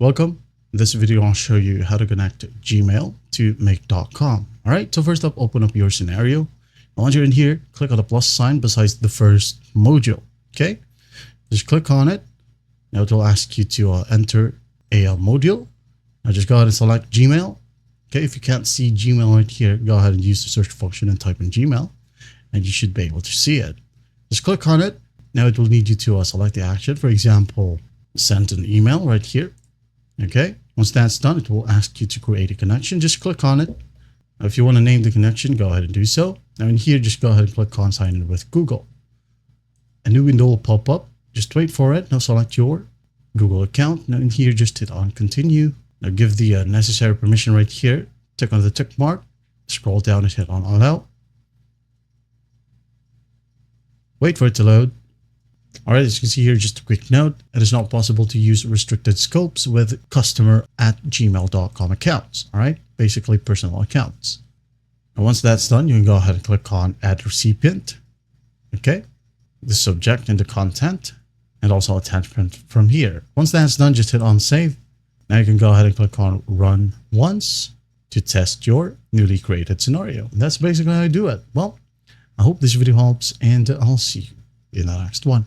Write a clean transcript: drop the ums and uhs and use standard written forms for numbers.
Welcome. In this video, I'll show you how to connect Gmail to Make.com. All right, so first up, open up your scenario. Once you're in here, click on the plus sign besides the first module. Okay, just click on it. Now it will ask you to enter a module. Now just go ahead and select Gmail. Okay, if you can't see Gmail right here, go ahead and use the search function and type in Gmail, and you should be able to see it. Just click on it. Now it will need you to select the action. For example, send an email right here. Okay, once that's done, it will ask you to create a connection. Just click on it. Now, if you want to name the connection, go ahead and do so. Now in here, just go ahead and click on sign in with Google. A new window will pop up. Just wait for it. Now select your Google account. Now in here, just hit on continue. Now give the necessary permission right here. Click on the tick mark. Scroll down and hit on allow. Wait for it to load. All right, as you can see here, just a quick note, it is not possible to use restricted scopes with customer@gmail.com accounts. All right, basically personal accounts. And once that's done, you can go ahead and click on add recipient. Okay, the subject and the content, and also attachment from here. Once that's done, just hit on save. Now you can go ahead and click on run once to test your newly created scenario. And that's basically how you do it. Well, I hope this video helps, and I'll see you in the next one.